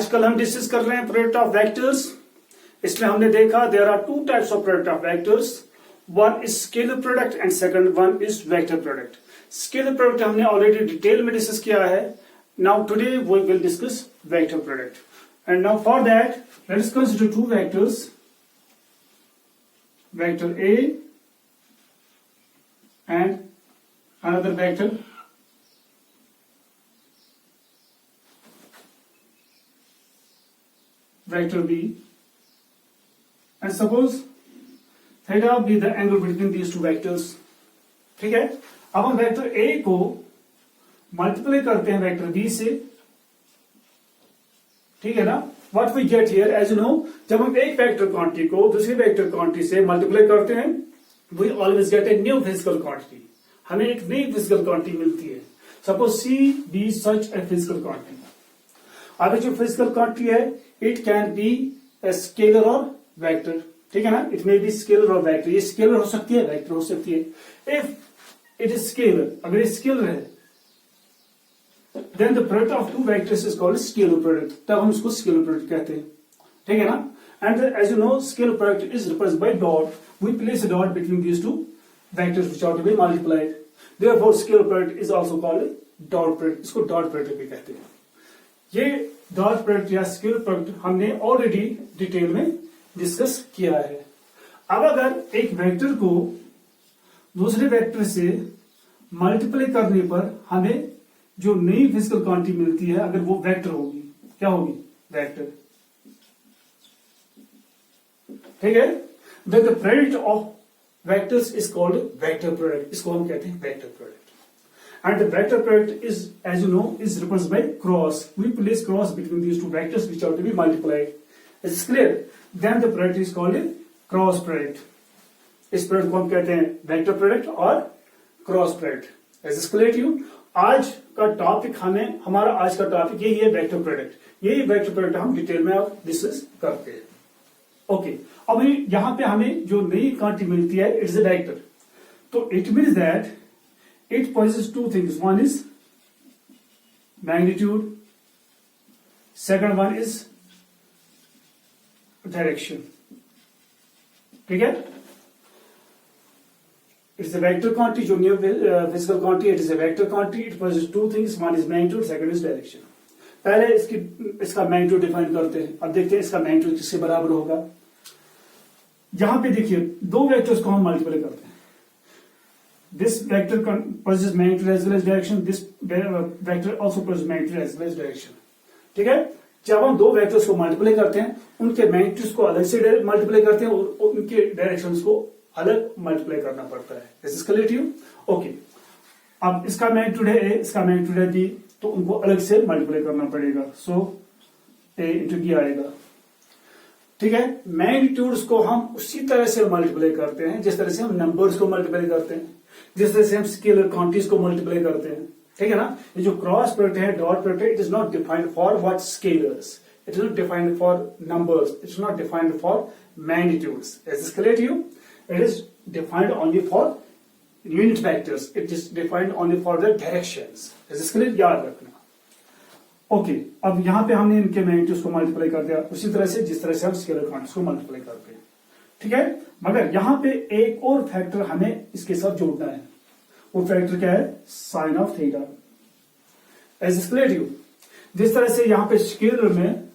आजकल हम डिस्कस कर रहे हैं प्रोडक्ट ऑफ वेक्टर्स। इसमें हमने देखा there are two types of product of vectors, one is scalar product and second one is vector product. Scalar product हमने ऑलरेडी डिटेल में डिस्कस किया है। Now today we will discuss vector product and now for that let us consider two vectors, vector A and another vector B, and suppose theta be the angle between these two vectors। ठीक है, अब हम vector A को multiply करते हैं vector B से, ठीक है ना। What we get here, as you know, जब हम एक वेक्टर क्वांटिटी को दूसरी वेक्टर क्वांटिटी से मल्टीप्लाई करते हैं, we always get a new physical quantity। हमें एक नई फिजिकल क्वांटिटी मिलती है। Suppose C be such a physical quantity। अब जो फिजिकल क्वांटिटी है, it can be a scalar और वेक्टर, ठीक है ना। इट मे बी स्केलर और वेक्टर। ये स्केलर हो सकती है, वेक्टर हो सकती है। इफ इट इज स्केलर, अगर ये स्केलर है, then the product of two vectors is called scalar product। तब हम इसको scalar product कहते हैं, ठीक है ना। And as you know, scalar product is represented by dot। We place a dot between these two vectors which are to be multiplied। Therefore, scalar product is also called dot product। इसको dot product भी कहते हैं। ये dot product या scalar product हमने already detail में discuss किया है। अब अगर एक वेक्टर को दूसरे वेक्टर से मल्टीप्लाई करने पर हमें जो नई फिजिकल क्वांटिटी मिलती है, अगर वो वेक्टर होगी, क्या होगी? वेक्टर, ठीक है। Then the product of vectors is called vector product। इसको हम कहते हैं vector product. And the vector product is, as you know, is represented by cross। We place cross between these two vectors which are to be multiplied। Is this clear? Then the product is called cross product। इस product को हम कहते हैं vector product और cross product. Is this clear to you? आज का topic हमारा आज का टॉपिक यही है, वेक्टर प्रोडक्ट। यही वेक्टर प्रोडक्ट हम डिटेल में अब डिस्कस करते हैं। ओके, अब यहां पे हमें जो नई क्वांटिटी मिलती है, इट्स अ वेक्टर। तो it means that it possesses two things, one is magnitude, second one is direction, ठीक है। It's a vector quantity, जो new physical quantity, it is a vector quantity। It possesses two things, one is magnitude, second is direction। पहले इसका magnitude define करते हैं। अब देखते हैं इसका मैग्नीट्यूड किसके बराबर होगा। यहां पे देखिए दो वेक्टर्स को हम मल्टीप्लाई करते हैं। This vector possesses magnitude as well as direction, this vector also possesses magnitude as well as direction, ठीक है। जब हम दो वेक्टर्स को मल्टीप्लाई करते हैं, उनके मैग्नीट्यूड्स को अलग से मल्टीप्लाई करते हैं और उनके डायरेक्शंस को अलग मल्टीप्लाई करना पड़ता है। Is this clear to you? Okay, अब इसका मैग्नीट्यूड है A, इसका मैग्नीट्यूड है B, तो उनको अलग से मल्टीप्लाई करना पड़ेगा। सो A इंटू B आएगा, ठीक है। मैग्नीट्यूड्स को हम उसी तरह से मल्टीप्लाई करते हैं जिस तरह से हम नंबर्स को मल्टीप्लाई करते हैं, जिस तरह से हम स्केलर क्वांटिटीज को मल्टीप्लाई करते हैं, ठीक है ना। ये जो क्रॉस प्रोडक्ट है, डॉट प्रोडक्ट है, it is not defined for what scalars, it is not defined for numbers, it is not defined for magnitudes. Is this clear to you? It is defined only for unit vectors। It is defined only for the directions। Is this clear? याद रखना। Okay, अब यहां पे हमने इनके magnitudes को multiply कर दिया उसी तरह से जिस तरह से हम स्केलर क्वांटिटीज को मल्टीप्लाई करते हैं, ठीक है। मगर यहां पे एक और फैक्टर हमें इसके साथ जोड़ना है। वो फैक्टर क्या है? Sine of theta. Is this clear to you? जिस तरह से यहां पे स्केलर में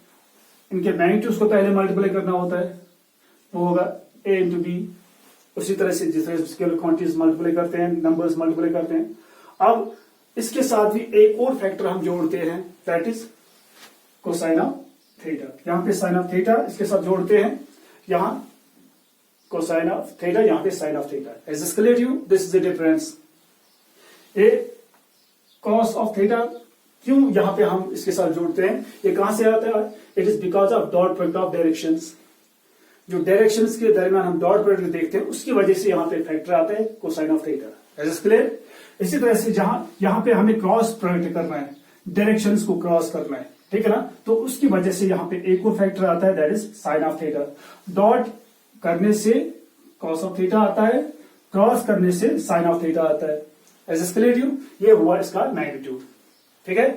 इनके मैग्नीट्यूड्स को पहले मल्टीप्लाई करना होता है, वो होगा A इंटू बी। उसी तरह से जिस तरह से स्केलर क्वांटिटीज मल्टीप्लाई करते हैं, नंबर्स मल्टीप्लाई करते हैं। अब इसके साथ भी एक और फैक्टर हम जोड़ते हैं, that is cosine of theta. यहां पे साइन ऑफ थीटा इसके साथ जोड़ते हैं, यहां कोसाइन ऑफ थीटा, यहां पे sine of theta. Is this clear to you? This is the difference. A cos of theta क्यों यहां पे हम इसके साथ जोड़ते हैं, ये कहां से आता है? It is because of dot product of directions. जो डायरेक्शंस के दरमियान हम डॉट प्रोडक्ट देखते हैं, उसकी वजह से यहां पे फैक्टर आता है cosine of theta. Is this clear? इसी तरह से जहां यहां पे हमें क्रॉस प्रोडक्ट करना है, डायरेक्शंस को क्रॉस करना है, ठीक है ना, तो उसकी वजह से यहां पे एक और फैक्टर आता है, that is sine of theta. Dot करने से कॉस ऑफ थीटा आता है, क्रॉस करने से साइन ऑफ थीटा आता है। Is this clear to you? ये हुआ इसका मैग्नीट्यूड, ठीक है।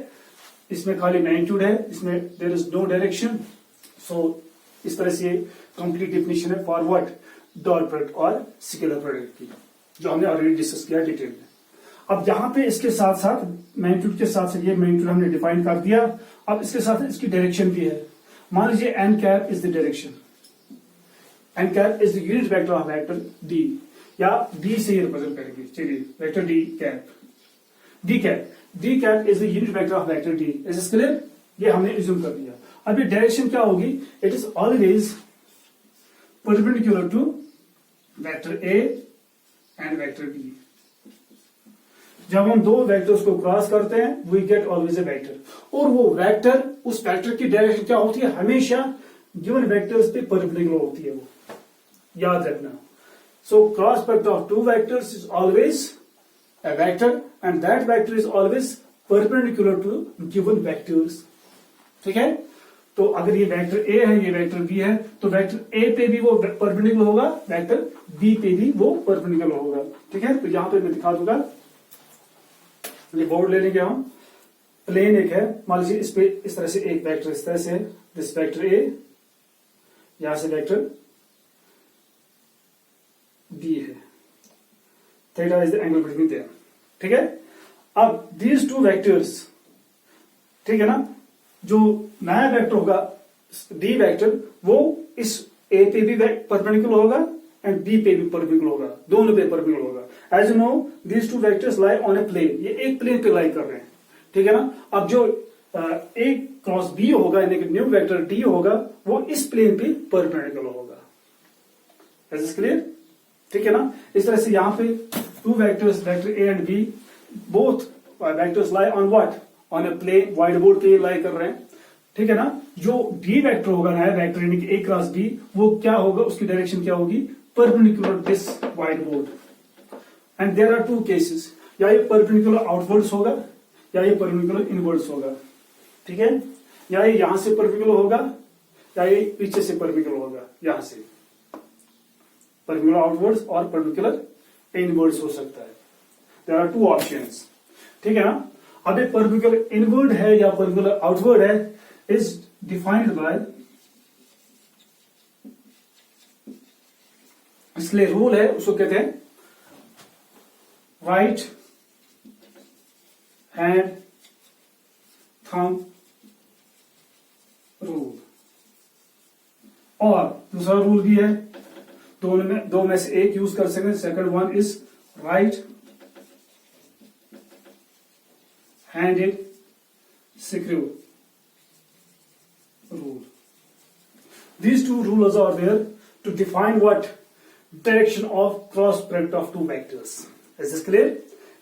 इसमें खाली मैग्नीट्यूड है, इसमें देयर इज नो डायरेक्शन। सो इस तरह से कंप्लीट डेफिनेशन है फॉर व्हाट, डॉट प्रोडक्ट और स्केलर प्रोडक्ट की, जो हमने ऑलरेडी डिस्कस किया डिटेल में। अब यहाँ पे इसके साथ साथ मैग्नीट्यूड के साथ साथ ये मैग्नीट्यूड हमने डिफाइन कर दिया। अब इसके साथ इसकी डायरेक्शन भी है। मान लीजिए n cap is the direction, N cap is the unit vector of vector D, या डी से ही रिप्रेजेंट करेंगे। चलिए vector D cap, D cap is the unit vector of vector D. Is it clear? ये हमने assume कर दिया। अब ये डायरेक्शन क्या होगी? It is always perpendicular to vector A and vector B. जब हम दो वेक्टर्स को क्रॉस करते हैं we get always a vector, और वो वेक्टर, उस वेक्टर की डायरेक्शन क्या होती है? हमेशा गिवन वेक्टर्स पे परपेंडिकुलर होती है, वो याद रखना। सो cross product of two vectors is always a vector and that vector is always perpendicular to given vectors। ठीक है? तो अगर ये वेक्टर ए है, ये वेक्टर बी है, तो वेक्टर ए पे भी वो परपेंडिकुलर होगा, वेक्टर बी पे भी वो परपेंडिकुलर होगा। ठीक है? तो यहां पे मैं दिखा दूंगा, ये बोर्ड ले लेंगे हम। प्लेन एक है, मान लीजिए इस पे इस तरह से एक वेक्टर इस तरह से, दिस वेक्टर ए, यहां से वेक्टर बी है, theta is the angle between their. ठीक है? अब दीज टू वेक्टर्स, ठीक है ना, जो नया वेक्टर होगा डी वेक्टर, वो इस ए पे भी परपेंडिकुलर होगा एंड बी पे भी परपेंडिकुलर होगा, दोनों पे परपेंडिकुलर होगा। As you know these two vectors lie on a plane, ये एक प्लेन पे लाई कर रहे हैं। ठीक है ना? अब जो ए क्रॉस बी होगा, यानी कि न्यू वेक्टर डी होगा, वो इस प्लेन पे परपेंडिकुलर होगा। Is this clear? ठीक है ना? इस तरह से यहां पे two vectors, vector A and B, both vectors lie on what, on a plane, white board पे लाई कर रहे हैं। ठीक है ना? जो डी वेक्टर होगा, नया वेक्टर यानी कि ए क्रॉस बी, वो क्या होगा, उसकी डायरेक्शन क्या होगी? Perpendicular this white board. And there are two cases, या ये परपेंडिकुलर आउटवर्ड्स होगा या ये परपेंडिकुलर इनवर्ड्स होगा। ठीक है? या ये यहां से परपेंडिकुलर होगा या ये पीछे से परपेंडिकुलर होगा, यहां से परपेंडिकुलर आउटवर्ड्स और परपेंडिकुलर इनवर्ड्स हो सकता है। There are two options. ठीक है ना? अब ये परपेंडिकुलर इनवर्ड है या परपेंडिकुलर आउटवर्ड है, इज डिफाइंड बाय, इसलिए रूल है, उसको कहते हैं राइट हैंड थंब रूल। और दूसरा रूल भी है, दो में से एक यूज कर सकते हैं। Second one is right handed screw rule. These two rules are there to define what? Direction of cross product of two vectors. Is this clear?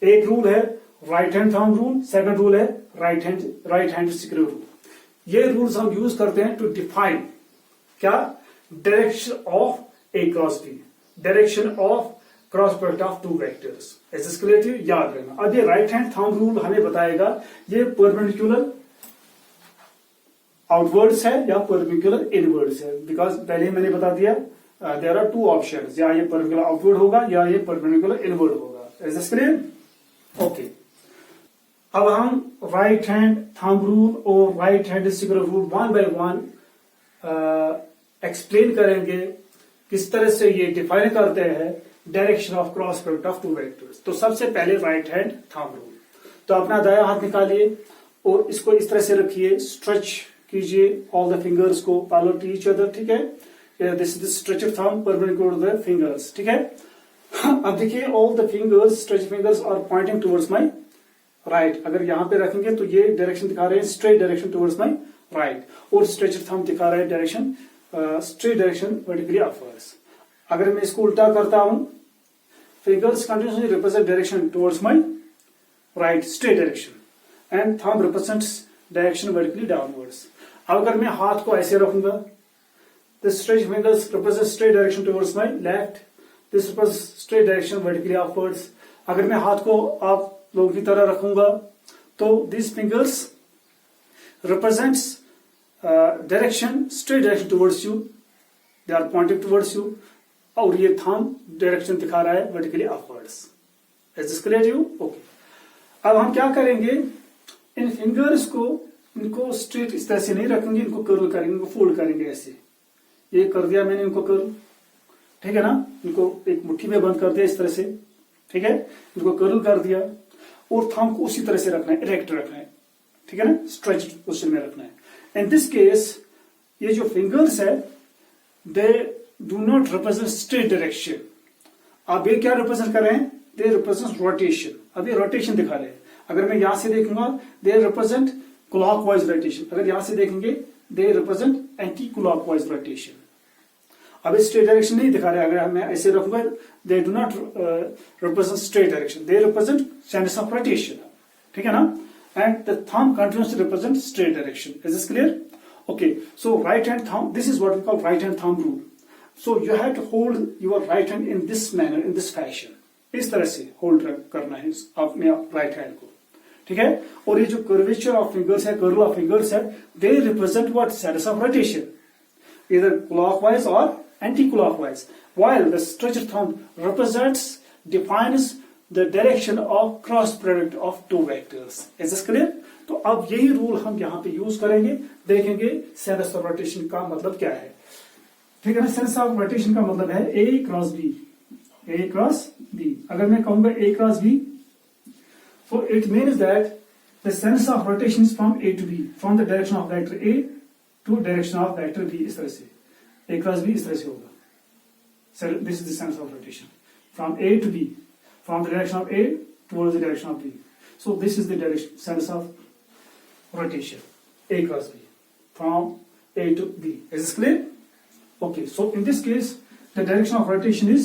एक रूल है right hand thumb rule, second rule है right hand screw rule. ये rules हम use करते हैं to define क्या? Direction of A cross B, direction of cross product of two vectors. Is this clear to you? याद रखना। अब ये राइट हैंड थंब रूल हमें बताएगा ये परपेंडिकुलर आउटवर्ड्स है या परपेंडिकुलर इनवर्ड्स है, बिकॉज पहले ही मैंने बता दिया देयर आर टू ऑप्शंस, या ये परपेंडिकुलर आउटवर्ड होगा या ये परपेंडिकुलर इनवर्ड होगा। Is this clear? ओके। अब हम राइट हैंड थंब रूल और right hand screw rule one by one explain करेंगे, किस तरह से ये डिफाइन करते हैं direction of cross product of two vectors. तो सबसे पहले राइट हैंड थंब रूल, तो अपना दायां हाथ निकालिए और इसको इस तरह से रखिए, स्ट्रेच कीजिए ऑल द फिंगर्स को पैरेलल टू ईच अदर। ठीक है? This is stretched thumb perpendicular to the fingers. ठीक है? अब देखिए all the fingers, stretch fingers are pointing towards my right. अगर यहां पे रखेंगे तो ये डायरेक्शन दिखा रहे हैं straight direction towards my right, और स्ट्रेचड थंब दिखा रहे हैं direction straight direction vertically upwards. अगर मैं इसको उल्टा करता हूं, fingers continuously represent direction towards my right, straight direction, and thumb represents direction vertically downwards. अब अगर मैं हाथ को ऐसे रखूंगा, this stretch fingers represent straight direction towards my left, this represent straight direction vertically upwards. अगर मैं हाथ को आप लोगों की तरह रखूंगा तो this fingers represents direction straight direction towards you, they are pointing towards you, और ये थंब डायरेक्शन दिखा रहा है vertically upwards. Is this clear you? Okay. अब हम क्या करेंगे, इन फिंगर्स को इनको स्ट्रेट इस तरह से नहीं रखेंगे, इनको कर्ल करेंगे, इनको फोल्ड करेंगे ऐसे। ये कर दिया मैंने इनको कर्ल, ठीक है ना, इनको एक मुट्ठी में बंद कर दिया इस तरह से, ठीक है, इनको कर्ल कर दिया और थंब को उसी तरह से रखना है, इरेक्ट रखना है, ठीक है ना, स्ट्रेच्ड पोजीशन में रखना है। इन दिस केस ये जो फिंगर्स है दे do not represent straight direction. अब ये क्या रिप्रेजेंट कर रहे हैं, दे रिप्रेजेंट रोटेशन। अब ये रोटेशन दिखा रहे हैं। अगर मैं यहां से देखूंगा दे रिप्रेजेंट क्लॉकवाइज रोटेशन, अगर यहां से देखेंगे they represent anti clockwise rotation. अब स्ट्रेट डायरेक्शन नहीं दिखा रहे, अगर मैं ऐसे रखूंगा they do not represent straight direction, they represent sense of rotation, ठीक है ना, and the thumb continues to represent straight direction. Is this clear? Okay, so right hand thumb, this is what we call right hand thumb rule. So you have to hold your right hand in this manner, in this fashion. इस तरह से hold करना है अपने right hand को, ठीक है। और ये जो कर्वेचर ऑफ फिंगर्स है, कर्ल ऑफ फिंगर्स है, they represent what, sense of rotation, either clockwise or anti-clockwise, while the stretched thumb represents, defines the direction of cross product of two vectors. Is this clear? तो अब यही rule हम यहाँ पे use करेंगे, देखेंगे sense of rotation का मतलब क्या है, ठीक है ना। सेंस ऑफ रोटेशन का मतलब है A cross B, A cross B. अगर मैं कहूंगा A cross B, so it means that the sense of rotation is from A to B, from the direction of vector A to direction of vector B। इस तरह से A cross B इस तरह से होगा। So this is the sense of rotation from A to B, from the direction of A towards the direction of B. So this is the direction, sense of rotation, A cross B, from A to B. Is this clear? Okay, so in this case the direction of rotation is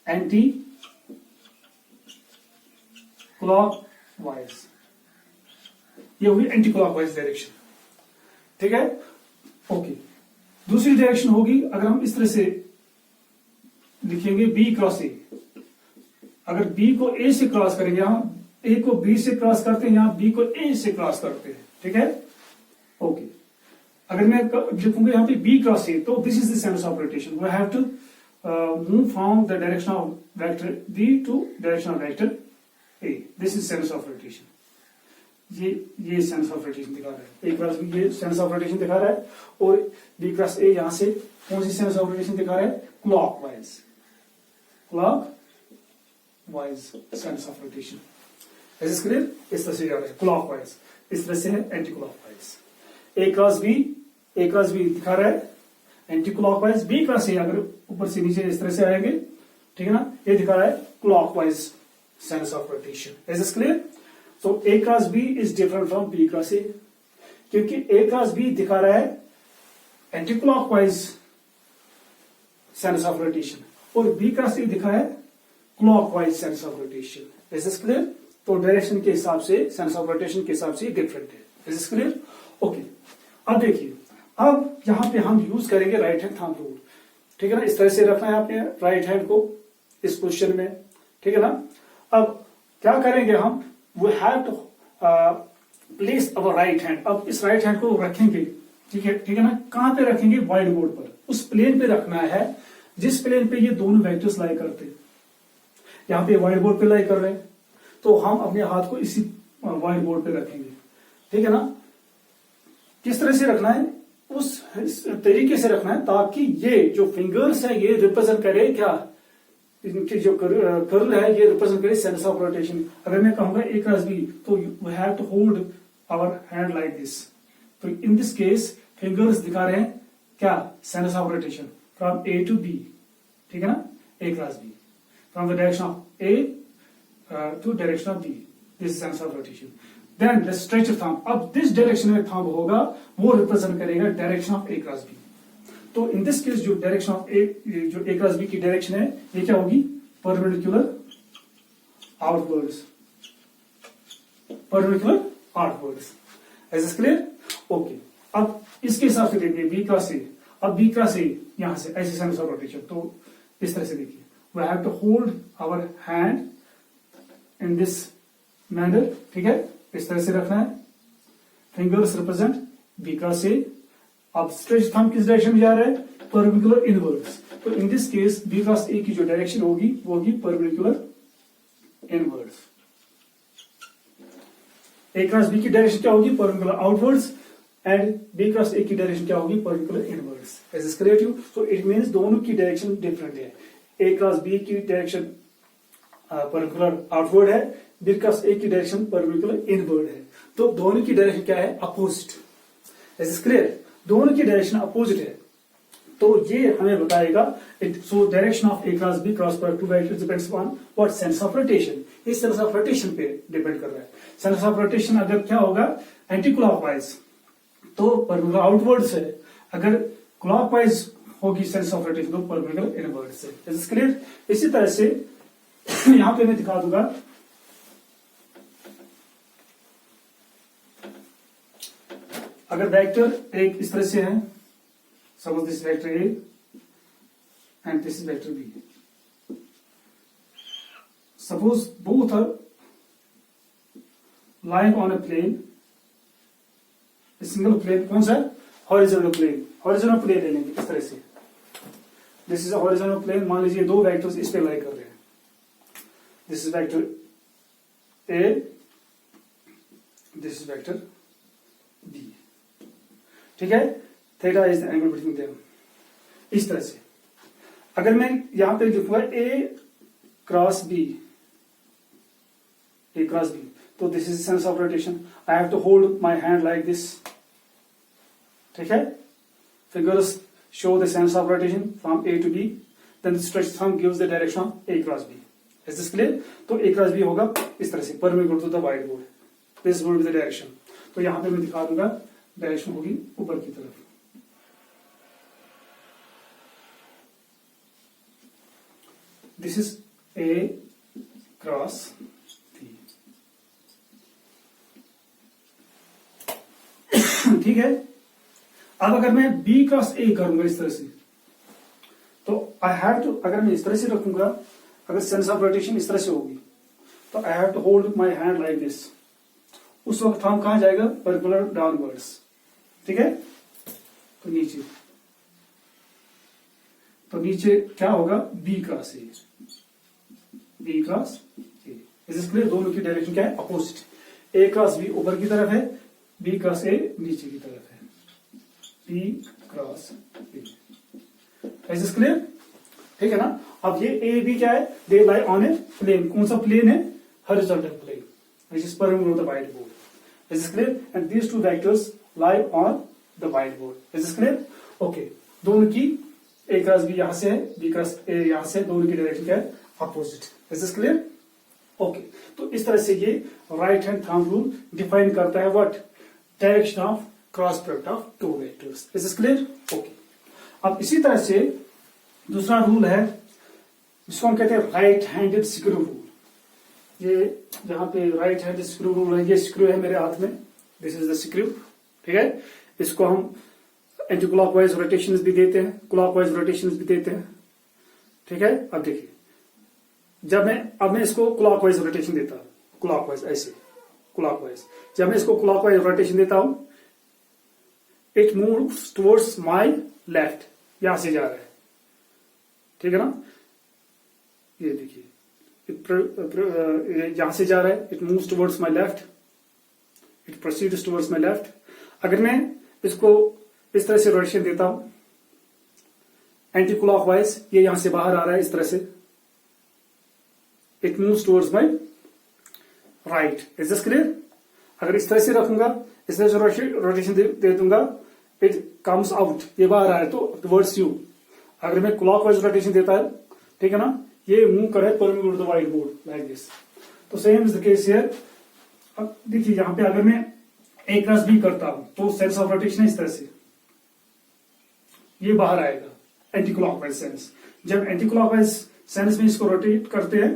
anti-clockwise, ये हुई anti clockwise direction, ठीक है। Okay, दूसरी direction होगी, अगर हम इस तरह से लिखेंगे बी क्रॉस ए, अगर बी को ए से क्रॉस करेंगे, हम ए को बी से क्रॉस करते हैं, यहां बी को ए से क्रॉस करते हैं, ठीक है। ओके, अगर मैं लिखूंगा यहां पे बी क्रॉस ए, तो this is the sense of rotation, we have to move from the direction of vector B to direction of vector A, this is sense of rotation. ये सेंस ऑफ रोटेशन दिखा रहा है, A cross B ये sense of rotation दिखा रहा है, और B cross ए यहां से कौन सी सेंस ऑफ रोटेशन दिखा रहा है, clockwise, clockwise sense of rotation. इस क्लियर? इस तरह से जा रहा है क्लॉकवाइज, इस तरह से है anti clockwise. A cross B दिखा रहा है anti clockwise, B cross A अगर ऊपर से नीचे इस तरह से आएंगे, ठीक है ना, ये दिखा रहा है clockwise sense of rotation. Is this clear? So A cross B is different from B cross A, क्योंकि A cross B दिखा रहा है एंटी-क्लॉकवाइज सेंस ऑफ रोटेशन और B cross A दिखा है clockwise sense of rotation. Is this clear? तो direction के हिसाब से, सेंस ऑफ रोटेशन के हिसाब से डिफरेंट है। Is this clear? ओके, अब देखिए, अब यहां पे हम यूज करेंगे राइट हैंड थंब रूल, ठीक है ना। इस तरह से रखना है आपने राइट हैंड को इस पोजीशन में, ठीक है ना। अब क्या करेंगे हम, we have to place our right hand। अब इस राइट हैंड को रखेंगे, ठीक है ना, कहां पे रखेंगे, व्हाइट बोर्ड पर, उस प्लेन पे रखना है जिस प्लेन पे ये दोनों वेक्टर्स लाई करते हैं। यहां पे व्हाइट बोर्ड पे लाई कर रहे हैं, तो हम अपने हाथ को इसी व्हाइट बोर्ड पे रखेंगे, ठीक है ना। किस तरह से रखना है, उस तरीके से रखना है ताकि ये जो फिंगर्स है ये रिप्रेजेंट करे क्या, इनकी जो कर्ल है ये रिप्रेजेंट करे सेंस ऑफ रोटेशन। अगर मैं कहूंगा ए क्रॉस बी, तो we have to hold our hand like this. तो इन दिस केस फिंगर्स दिखा रहे हैं क्या, sense of rotation from A to B, ठीक है ना, A cross B, from the direction of A to direction of B, this sense of rotation. Then the stretch thumb, अब this direction में thumb होगा वो रिप्रेजेंट करेगा direction of A cross B. तो in this case जो direction of ए, जो ए cross B की direction है, ये क्या होगी, perpendicular outwards, perpendicular outwards. Is this clear? Okay, अब इसके हिसाब से देखिए बी क्रॉस ए, अब बी क्रॉस ए यहां से ऐसे सेंस ऑफ रोटेशन, तो इस तरह से देखिए, we have to hold our hand in this manner, ठीक है, इस तरह से रखना है, fingers represent B cross A. अब स्ट्रेच थंब किस डायरेक्शन में जा रहा है, परपेंडिकुलर इनवर्ड्स। तो in this case B cross A की जो डायरेक्शन होगी वो होगी perpendicular inwards. A cross B की डायरेक्शन क्या होगी, perpendicular outwards, and B cross A की डायरेक्शन क्या होगी, perpendicular inwards. Is this clear to you? So it means दोनों की डायरेक्शन डिफरेंट है। ए क्रॉस बी की डायरेक्शन परपेंडिकुलर आउटवर्ड है, बी क्रॉस ए की डायरेक्शन परपेंडिकुलर इनवर्ड है। तो दोनों की डायरेक्शन क्या है, अपोजिट। Is this clear? दोनों की डायरेक्शन अपोजिट है, तो ये हमें बताएगा। So direction of A cross B cross पर two vectors depends upon what, sense of rotation. ये सेंस ऑफ रोटेशन पे डिपेंड कर रहा है। सेंस ऑफ रोटेशन अगर क्या होगा, एंटी क्लॉकवाइज, तो परपेंडिकुलर आउटवर्ड से, अगर क्लॉकवाइज होगी सेंस ऑफ रोटेशन तो परपेंडिकुलर इनवर्ड से। Is this clear? इसी तरह से यहां पे मैं दिखा दूंगा, अगर वेक्टर एक इस तरह से है, suppose this vector A and this is vector B, suppose both are lying on a plane, single plane, कौन सा, हॉरिजॉन्टल प्लेन। हॉरिजॉन्टल प्लेन ले लेंगे इस तरह से, this is a horizontal plane. मान लीजिए दो वेक्टर्स इस पे लाई कर रहे हैं, this is vector A, this is vector B, ठीक है। Theta is the angle between them. इस तरह से अगर मैं यहां पे लिखूंगा A cross B, A cross B, तो this is sense of rotation. I have to hold my hand like this, ठीक है। Figures show the sense of rotation from A to B, then stretch thumb gives the direction of A cross B. Is this clear? तो A cross B होगा इस तरह से, perpendicular to the white board, this would be the direction. तो यहां पे मैं दिखा दूंगा, डायरेक्शन होगी ऊपर की तरफ। This is A cross B, ठीक है। अब अगर मैं बी क्रॉस ए करूंगा इस तरह से, तो आई हैव टू, अगर मैं इस तरह से रखूंगा, अगर सेंस ऑफ रोटेशन इस तरह से होगी, तो I have to hold my hand like this. उस वक्त हम कहां जाएगा, परपेंडिकुलर डाउनवर्ड्स, ठीक है। तो नीचे क्या होगा, B cross A, B cross A. Is clear? दोनों की डायरेक्शन क्या है, अपोजिट। ए क्रॉस बी ऊपर की तरफ है, बी क्रॉस ए नीचे की तरफ है, B cross A. Is this clear? ठीक है ना। अब ये ए बी क्या है, दे लाई ऑन ए प्लेन। कौन सा प्लेन है, horizontal plane, which is perpendicular to the white board. Is this clear? And these two vectors lie on the white board. Is this clear? Okay. दोनों की, ए cross B यहां से है, B cross ए यहां से, दोनों की डायरेक्शन क्या है, opposite. Is this clear? Okay. तो इस तरह से ये right hand thumb rule define करता है what, direction of cross product of two vectors. Is this clear? Okay. अब इसी तरह से दूसरा रूल है जिसको हम कहते हैं राइट हैंडेड स्क्रू रूल। ये यहाँ पे राइट हैंडेड स्क्रू रूल है, ये स्क्रू है मेरे हाथ में, दिस इज द स्क्रू, ठीक है। इसको हम एंटी क्लॉकवाइज रोटेशंस भी देते हैं, क्लॉकवाइज रोटेशंस भी देते हैं, ठीक है। अब देखिए, अब मैं इसको क्लॉकवाइज रोटेशन देता हूं, क्लॉकवाइज ऐसे, क्लॉकवाइज। जब मैं इसको क्लॉकवाइज रोटेशन देता हूं, it moves towards my left, यहां से जा रहा है, ठीक है ना। ये देखिए, यहां से जा रहा है, it moves towards my left, it proceeds towards my left. अगर मैं इसको इस तरह से रोटेशन देता हूं एंटी क्लॉकवाइज, ये यहां से बाहर आ रहा है इस तरह से, it moves towards my right. Is this clear? अगर इस तरह से रखूंगा, इस तरह से रोटेशन दे दूंगा, इट कम्स आउट, ये बाहर आ रहा है तो टुवर्ड्स यू। अगर मैं क्लॉकवाइज रोटेशन देता है, ठीक है ना, ये मूव करे perpendicular to the white board like this. तो same is the case here. अब देखिए, यहां पे अगर मैं ए क्रॉस बी करता हूं, तो सेंस ऑफ रोटेशन है इस तरह से, ये बाहर आएगा एंटी क्लॉकवाइज सेंस। जब एंटी क्लॉकवाइज सेंस में इसको रोटेट करते हैं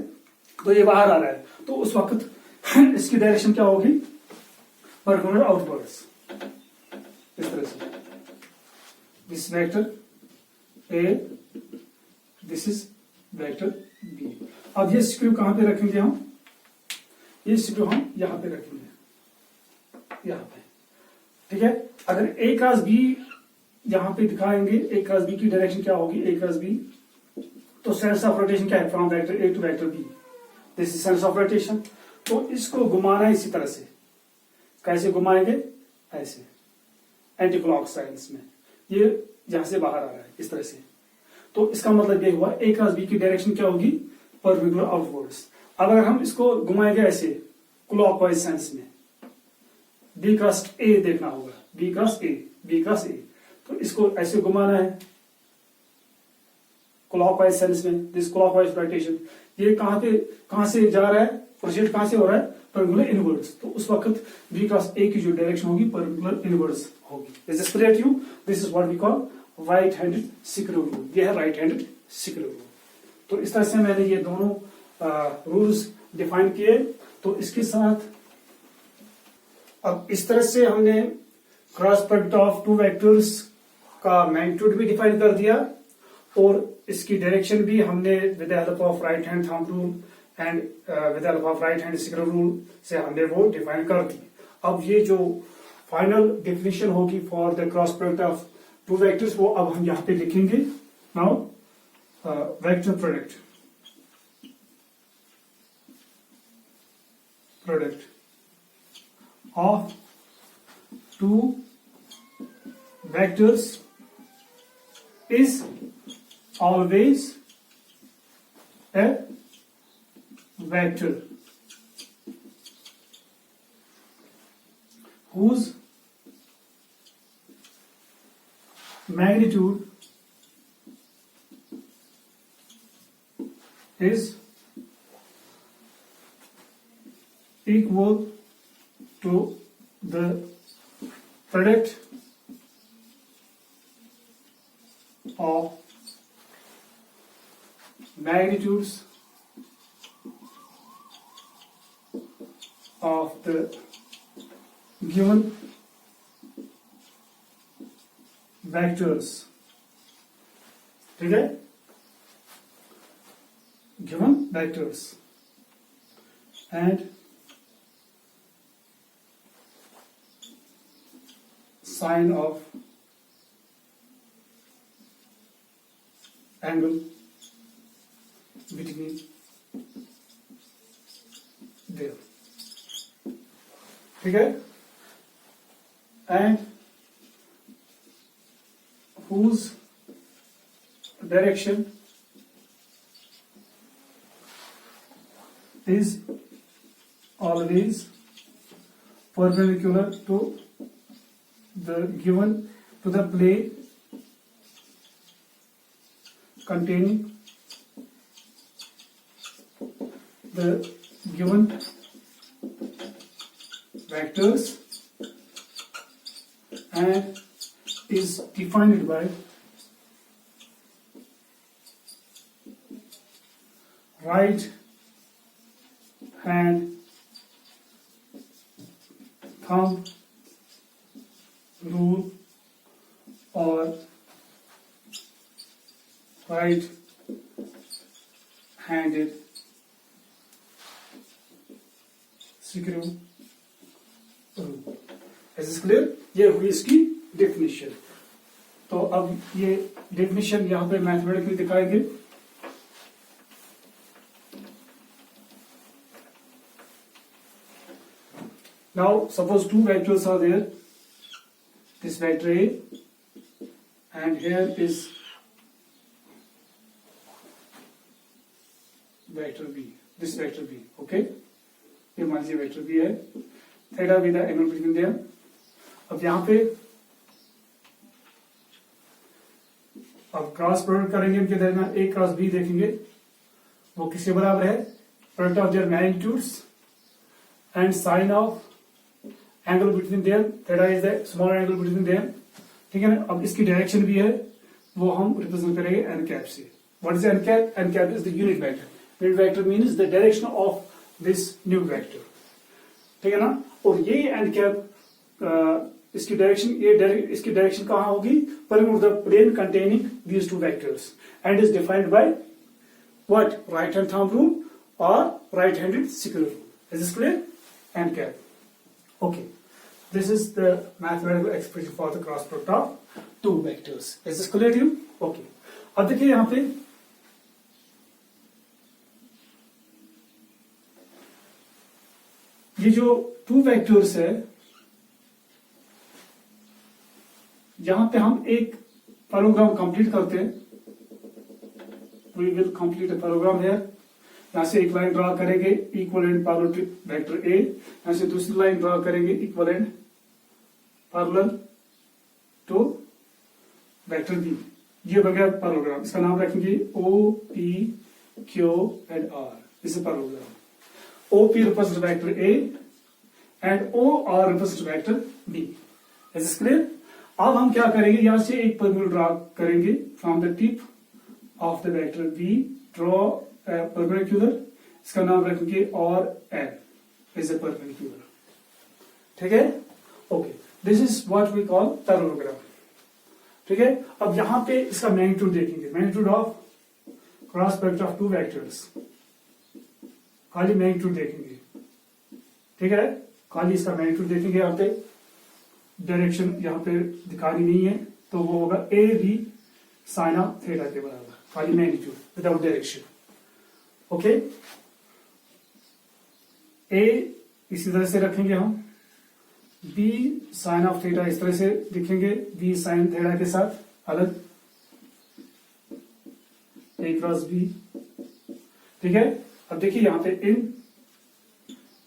तो ये बाहर आ रहा है, तो उस वक्त इसकी डायरेक्शन क्या होगी, परपेंडिकुलर आउटवर्ड्स, इस तरह से। This vector A, this is vector B. अब ये स्क्रू कहां पे रखेंगे हम, ये स्क्रू हम यहां पे रखेंगे, यहां पे, ठीक है। अगर ए क्रॉस बी यहां पे दिखाएंगे, ए क्रॉस बी की डायरेक्शन क्या होगी, ए क्रॉस बी, तो सेंस ऑफ रोटेशन क्या है, from vector A to vector B, this is sense of rotation. तो इसको घुमाना है इसी तरह से, कैसे घुमाएंगे? ऐसे, एंटी क्लॉक साइंस में, ये यहां से बाहर आ रहा है इस तरह से। तो इसका मतलब ये हुआ ए क्रॉस बी की डायरेक्शन क्या होगी? Perpendicular outwards. अब अगर हम इसको घुमाएंगे ऐसे क्लॉकवाइज सेंस में, बी क्रॉस ए देखना होगा, B cross A, B cross A, तो इसको ऐसे घुमाना है क्लॉकवाइज सेंस में, दिस क्लॉकवाइज रोटेशन। ये कहां से जा रहा है? प्रोसीड कहां से हो रहा है? Perpendicular inwards. तो उस वक्त बी क्रॉस ए की जो डायरेक्शन होगी परपेंडिकुलर इनवर्ड्स होगी। Is this clear to you? This is what we call right handed screw rule. ये है राइट हैंडेड सिक्रू रूल। तो इस तरह से मैंने ये दोनों रूल्स डिफाइन किए। तो इसके साथ अब इस तरह से हमने cross product of two vectors का मैग्नीट्यूड भी डिफाइन कर दिया और इसकी डायरेक्शन भी हमने with the help of right hand thumb rule and with the help of right hand सिक्रू rule से हमने वो डिफाइन कर दी। अब ये जो फाइनल डेफिनेशन होगी for the cross product of two vectors वो अब हम यहां पे लिखेंगे। Now vector product of two vectors is always a vector whose magnitude is equal to the product of magnitudes of the given vectors. ठीक है? Given vectors and sine of angle between there. ठीक है? And whose direction is always perpendicular to the given to the plane containing the given vectors and is defined by right hand thumb rule or right handed screw rule. Is this clear? ये हुई इसकी definition. तो अब ये definition यहां पे mathematically दिखाएंगे। Now suppose two vectors are there, this vector A and here is vector B, this vector B, okay? ये मान लीजिए vector B है, theta be the angle between them। अब यहाँ पे अब क्रॉस प्रोडक्ट करेंगे इनके दरमियान, A क्रॉस B देखेंगे वो किसके बराबर है? Product of their magnitudes and sine of angle between them, theta is the small angle between them. ठीक है ना? अब इसकी डायरेक्शन भी है वो हम रिप्रेजेंट करेंगे एन कैप से। What is n cap? N cap is the unit vector. Unit vector means the direction of this new vector. ठीक है ना? और ये एन कैप इसकी डायरेक्शन कहां होगी? Perpendicular the plane containing these two vectors and is defined by what? Right hand thumb rule और right handed screw rule. Is this clear? N cap. Okay, this is the mathematical expression for the cross product of two vectors. Is this clear to you? Okay. अब देखिए यहां पे ये जो two vectors है यहां पे हम एक पैराग्राम कंप्लीट करते हैं. We will complete a parallelogram here. यहां से एक लाइन ड्रॉ करेंगे equivalent parallel to vector A. यहां से दूसरी लाइन ड्रॉ करेंगे equivalent parallel to vector B. ये हो गया पैराग्राम. इसका नाम रखेंगे O P Q and R. इस parallelogram O P represent vector A and O R represent vector B. Is this clear? अब हम क्या करेंगे, यहां से एक परपेंडिकुलर ड्रॉ करेंगे from the tip of the vector B. Draw perpendicular. इसका नाम रखेंगे और एन इज ए परपेंडिकुलर. ठीक है? Okay, this is what we call parallelogram. ठीक है? अब यहां पे इसका मैग्नीट्यूड देखेंगे. Magnitude of cross product of two vectors. खाली मैग्नीट्यूड देखेंगे. ठीक है? खाली इसका मैग्नीट्यूड देखेंगे. यहां पे डायरेक्शन यहां पे दिखानी नहीं है, तो वो होगा A B sine of theta के बराबर. खाली मैग्नीट्यूड विदाउट डायरेक्शन. ओके, ए इसी तरह से रखेंगे हम. बी साइन ऑफ थीटा इस तरह से लिखेंगे. बी साइन थीटा के साथ अलग. A cross B. ठीक है? अब देखिए यहां पे in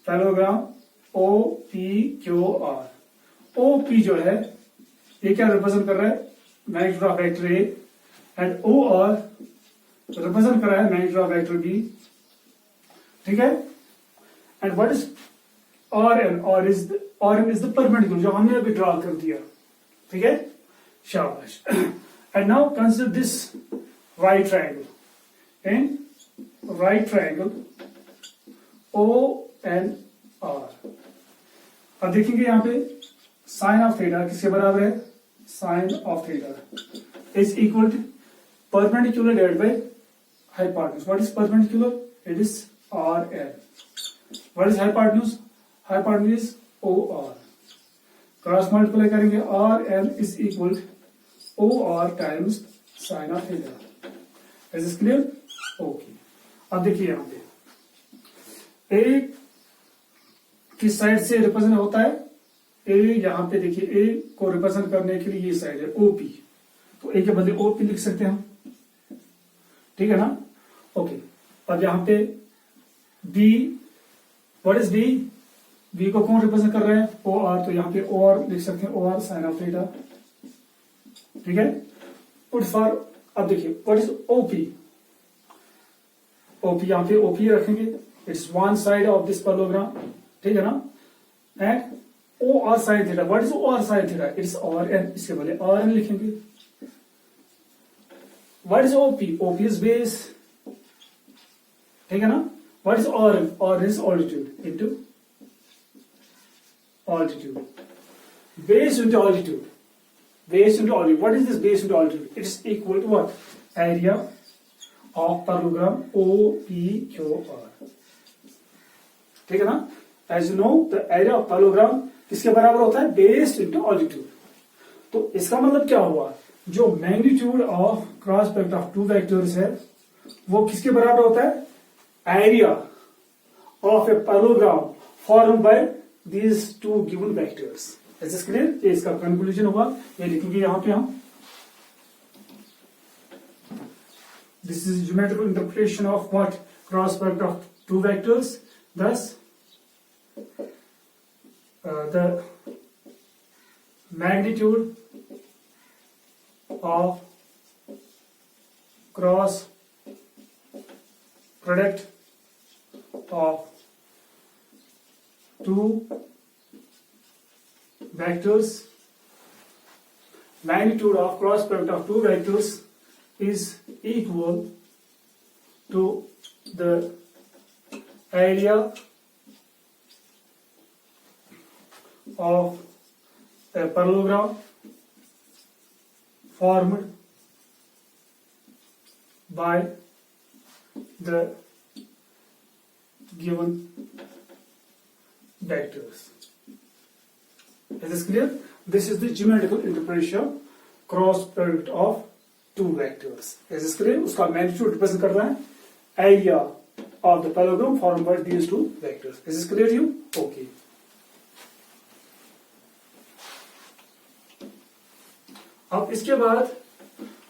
parallelogram O P Q R. O P जो है ये क्या रिप्रेजेंट कर रहा है, magnitude of vector A. And O R represent कर रहा है मैग्नीट्यूड ऑफ वेक्टर बी. ठीक है? And what is R N? R N is the perpendicular जो हमने अभी ड्रॉ कर दिया. ठीक है? शाबाश. And now consider this right triangle. In right triangle O N R. अब देखेंगे यहां पे साइन ऑफ थीटा किसके बराबर है? Sine of theta is equal to perpendicular divided by hypotenuse. What is perpendicular? It is R N. What is hypotenuse? Hypotenuse is O R. Cross multiply करेंगे. R N is equal O R times sine of theta. Is this clear? Okay. अब देखिए यहां पे ए किस side से represent होता है? ए यहां पे देखिए ए को रिप्रेजेंट करने के लिए ये साइड है ओपी. तो ए के बदले ओपी लिख सकते हैं हम. ठीक है ना? ओके. अब यहां पे B. What is B? B को कौन रिप्रेजेंट कर रहे हैं? O R. तो यहां पे ओ आर लिख सकते हैं. O R sine of theta. ठीक है? Put for. अब देखिए व्हाट इज ओपी? ओपी यहां पे ओपी रखेंगे. It's one side of this parallelogram. ठीक है ना? And O R sine theta. What is O R sine theta? It's R N. इसके बदले आर एन लिखेंगे. What is OP? OP is base. ठीक है ना? What is R N? R is altitude into altitude. Base into altitude. Base into altitude. What is this base into altitude? It is equal to what? Area of parallelogram OPQR. ठीक है ना? As you know, the area of parallelogram किसके बराबर होता है? Base into altitude. तो इसका मतलब क्या हुआ? जो magnitude of cross product of two vectors है, वो किसके बराबर होता है? Area of a parallelogram formed by these two given vectors. Is this clear? ये इसका कंक्लूजन होगा. ये लिखेंगे यहां पे हम. This is geometrical interpretation of what? Cross product of two vectors. Thus, the magnitude of cross product of two vectors, magnitude of cross product of two vectors is equal to the area of a parallelogram formed by the given vectors. Is this clear? This is the geometrical interpretation of cross product of two vectors. Is this clear? उसका magnitude represent कर रहा है area of the parallelogram formed by these two vectors. Is this clear to you? Okay. अब इसके बाद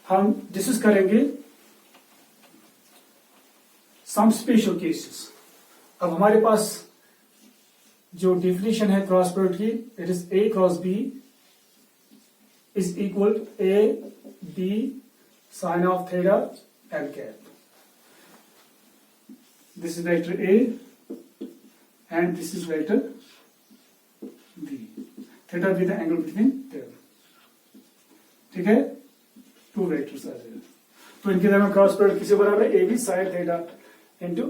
हम discuss करेंगे some special cases. अब हमारे पास जो डेफिनेशन है क्रॉस प्रोडक्ट की, it is A cross B is equal A B sine of theta N cap. This is vector A and this is vector B, theta be the angle between them. ठीक है, two vectors आ जाएगा, तो इनके दरमियान cross product किसके बराबर है, A B sine theta into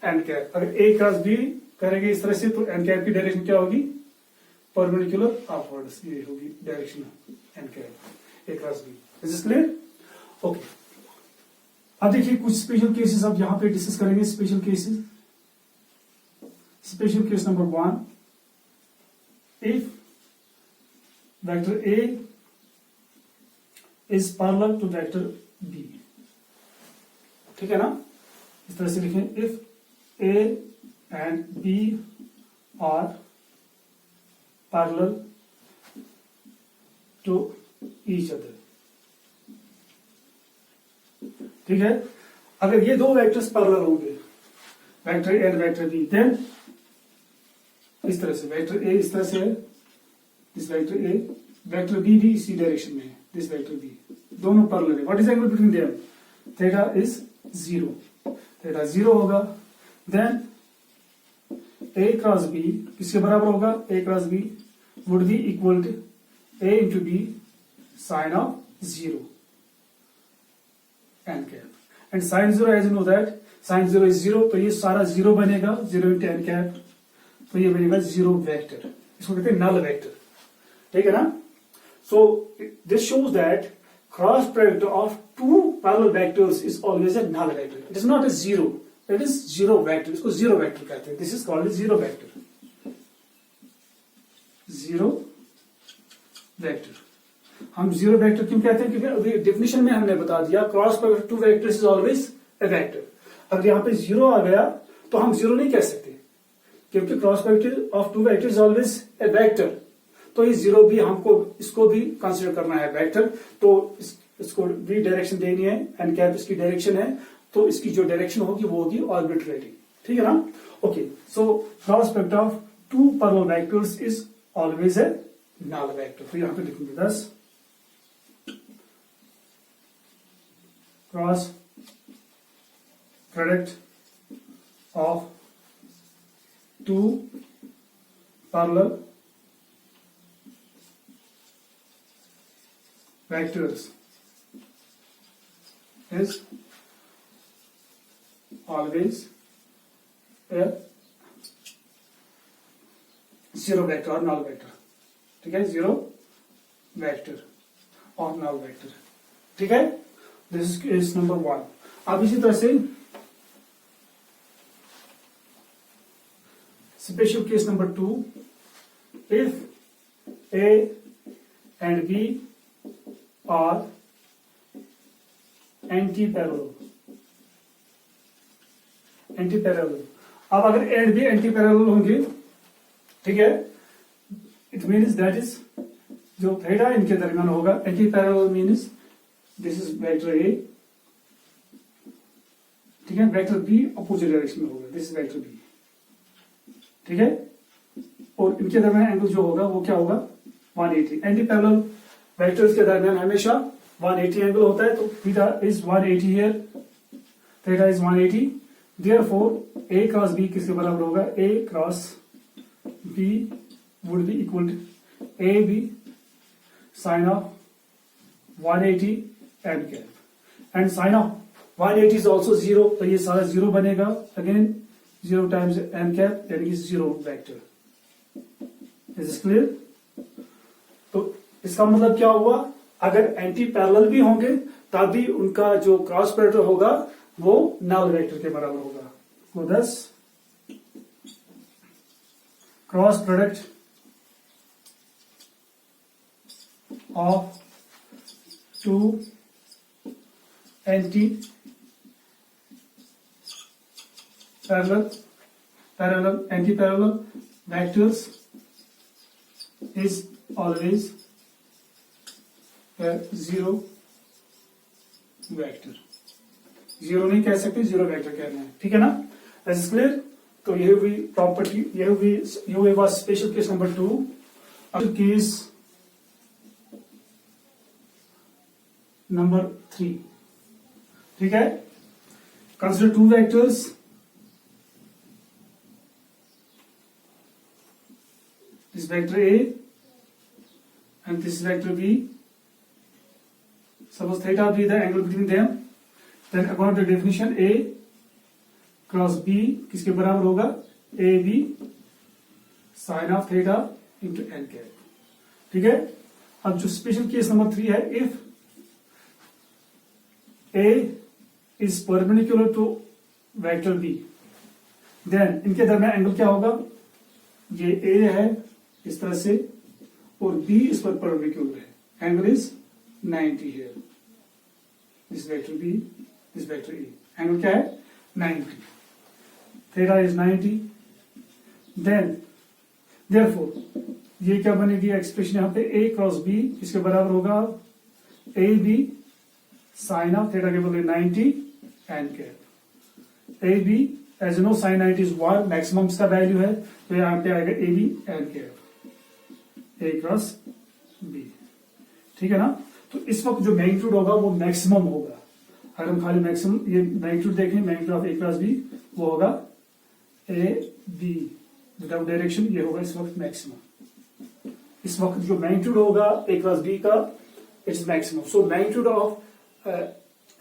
N cap. अगर ए क्रॉस बी करेंगे इस तरह से तो एन कैप की डायरेक्शन क्या होगी, परपेंडिकुलर अपवर्ड्स, ये होगी direction N cap, A cross B. Is this clear? Okay, अब देखिए कुछ स्पेशल केसेस अब यहां पे डिस्कस करेंगे। Special cases, special case number 1, if vector A is parallel to vector B. ठीक है ना, इस तरह से लिखें, if A and B are parallel to each other. ठीक है, अगर ये दो वेक्टर्स पैरेलल होंगे, vector A and vector B, then इस तरह से वेक्टर ए इस तरह से है, this vector A, vector B भी इसी डायरेक्शन में है, दिस वेक्टर बी, दोनों पैरेलल है। What is angle between them, theta is 0, theta 0 होगा। देन ए क्रॉस बी किसके बराबर होगा, A cross B would be equal to A into B sine of 0 N cap. And sine 0 as you know that sine 0 is 0, तो ये सारा 0 बनेगा, 0 into N cap, तो ये बनेगा 0 वेक्टर, इसको कहते हैं नल वेक्टर। ठीक है ना, so this shows that cross product of two parallel vectors is always a null vector, it is not a 0, it is 0 vector, इसको 0 वेक्टर कहते हैं, this is called 0 vector, 0 vector. हम 0 वेक्टर क्यों कहते हैं, क्योंकि अभी डेफिनेशन में हमने बता दिया cross product to vectors is always a vector. अगर यहां पे 0 आ गया तो हम 0 नहीं कह सकते, क्योंकि cross product of two vector is always a vector, तो ये 0 भी हमको इसको भी कंसिडर करना है वेक्टर, तो इसको भी डायरेक्शन देनी है, एन कैप इसकी डायरेक्शन है, तो इसकी जो डायरेक्शन होगी वो होगी आर्बिट्रेरी। ठीक है ना, okay, so cross product of two parallel vectors is always a null vector. तो यहां पे लिखेंगे 10 cross product of two parallel vectors is always a 0 vector or null vector। ठीक है, 0 vector और null vector। ठीक है, दिस इज केस नंबर 1। अब इसी तरह से special case number 2, if A and B are anti-parallel। अब अगर एंड भी एंटी पैरेलल होंगे, ठीक है, इट मीन्स दैट इज जो थीटा इनके दरमियान होगा, anti parallel means this is vector ए, ठीक है, वेक्टर बी अपोजिट डायरेक्शन में होगा, दिस इज वेक्टर बी। ठीक है, और इनके दरमियान एंगल जो होगा वो क्या होगा, 180। एंटी पैरेलल वेक्टर्स के दरमियान हमेशा 180 एंगल होता है, तो theta is 180 here, theta is 180, therefore A cross B किसके बराबर होगा, A cross B would be equal to A B sine of 180 N cap, and sine of 180 is also 0, तो ये सारा 0 बनेगा, अगेन 0 टाइम्स एन कैप यानी कि 0 vector. Is this clear? तो इसका मतलब क्या हुआ, अगर एंटी पैरेलल भी होंगे तब भी उनका जो क्रॉस प्रोडक्ट होगा वो नल वेक्टर के बराबर होगा। तो thus cross product of two anti parallel vectors is always zero vector, zero नहीं कह सकते, जीरो वेक्टर कहना है, ठीक है ना? Is clear? तो ये हुई प्रॉपर्टी, ये हुई बात special case number 2। Case number 3, ठीक है? Consider two vectors, this vector A and this vector B. Suppose theta be the angle between them, then according to the definition A cross B किसके बराबर होगा? AB sin of theta into n cap, ठीक है? अब जो special case number 3 है, if A is perpendicular to vector B, then इनके दरमियान एंगल क्या होगा? ये A है इस तरह से और B इस पर परपेंडिकुलर है, एंगल इज 90 है। This vector B, this vector E, angle क्या है? 90, थीटा इज 90। देन देयरफॉर ये क्या बनेगी एक्सप्रेशन यहाँ पे? A क्रॉस B इसके बराबर होगा AB साइन ऑफ थीटा के बदले 90 N cap. AB as know sine 90 is 1, maximum इसका वैल्यू है, तो यहाँ पे आएगा AB N cap A cross B, ठीक है ना? तो इस वक्त जो मैग्नीट्यूड होगा वो मैक्सिमम होगा। अगर हम खाली मैक्सिमम ये मैग्नीट्यूड देखें, magnitude of A cross B वो होगा A B विदाउट डायरेक्शन, ये होगा इस वक्त मैक्सिमम। इस वक्त जो मैग्नीट्यूड होगा A क्रॉस B का, its maximum. So magnitude of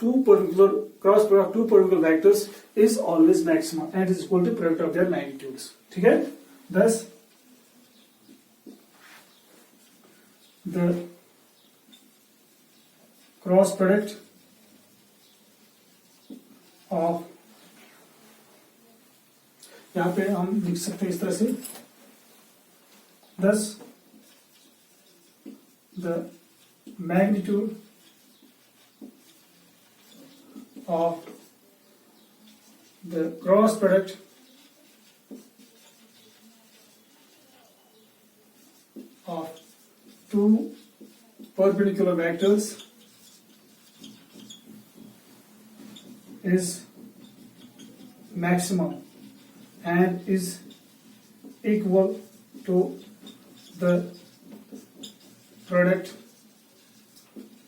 two perpendicular cross product two perpendicular vectors is always maximum and is equal to product of their magnitudes, ठीक है? Thus the cross product of, यहां पे हम लिख सकते हैं इस तरह से, thus the magnitude of the cross product of two perpendicular vectors is maximum and is equal to the product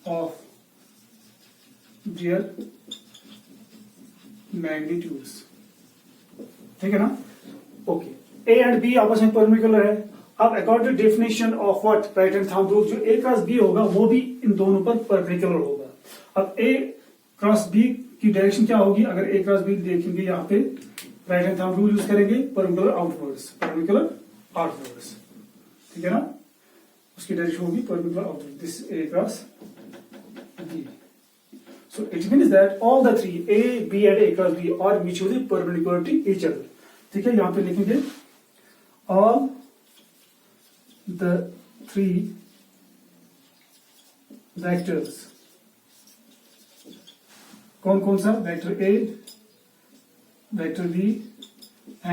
of their magnitudes, ठीक है ना? ओके, A एंड B आपस में परपेंडिकुलर है। अब according to definition of what right hand thumb rule, जो A cross B होगा वो भी इन दोनों पर परपेंडिकुलर होगा। अब A क्रॉस B की डायरेक्शन क्या होगी? अगर A क्रॉस B देखेंगे यहाँ पे right hand thumb rule use करेंगे, परपेंडिकुलर आउटवर्ड्स, परपेंडिकुलर आउटवर्ड्स, ठीक है ना? उसकी डायरेक्शन होगी perpendicular outward, this A cross B। So it means that all the three A, B and A cross B are mutually perpendicular to each other, ठीक है? यहां पे लिखेंगे all the three vectors, कौन कौन सा? Vector A, vector B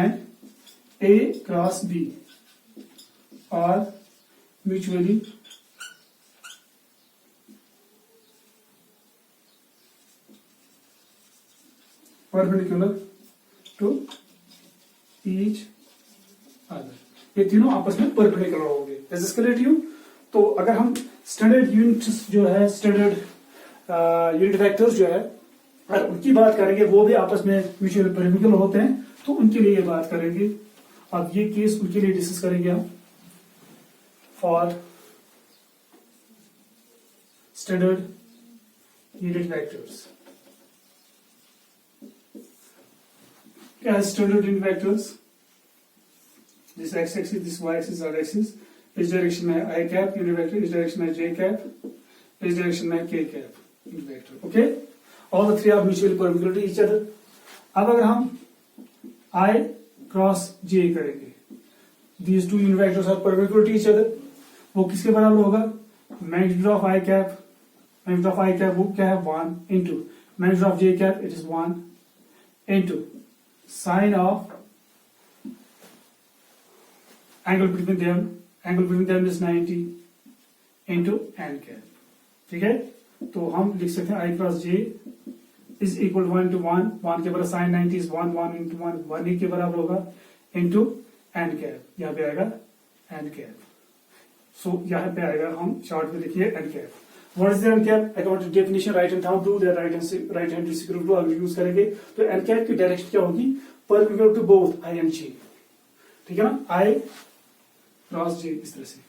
and A cross B are mutually perpendicular to each other. ये तीनों आपस में परपेंडिकुलर होंगे। Is this clear to you? तो अगर हम स्टैंडर्ड यूनिट्स जो है, स्टैंडर्ड यूनिट वेक्टर्स जो है, अगर उनकी बात करेंगे वो भी आपस में म्यूचुअली परपेंडिकुलर होते हैं, तो उनके लिए ये बात करेंगे। अब ये केस उनके लिए डिस्कस करेंगे हम for standard unit vectors. As standard unit vectors, this x-axis, this y-axis, z-axis, इस डायरेक्शन में I cap unit vector, इस डायरेक्शन में j cap, इस डायरेक्शन में k cap unit vector, okay? All the three are mutually perpendicular to each other. अब अगर हम I cross j करेंगे, these two unit vectors are perpendicular to each other, वो किसके बराबर होगा? Magnitude of I cap, magnitude of I cap वो क्या है? 1 into magnitude of j cap, it is 1 into sine of angle between them is 90 into n cap, ठीक है, तो हम लिख सकते हैं I cross J is equal 1 to 1, 1 के बराबर साइन 90 1 1 into 1 1 ही के बराबर होगा इंटू एन कैप, यहाँ पे आएगा एन कैप। सो यहाँ पे आएगा, हम शॉर्ट में लिखिए N cap. What is the N cap? According to definition right hand thumb rule, right hand sequence rule अगर यूज करेंगे तो एन कैप की डायरेक्शन क्या होगी? Perpendicular to both I and J, ठीक है ना, आई क्रॉस जे इस तरह से,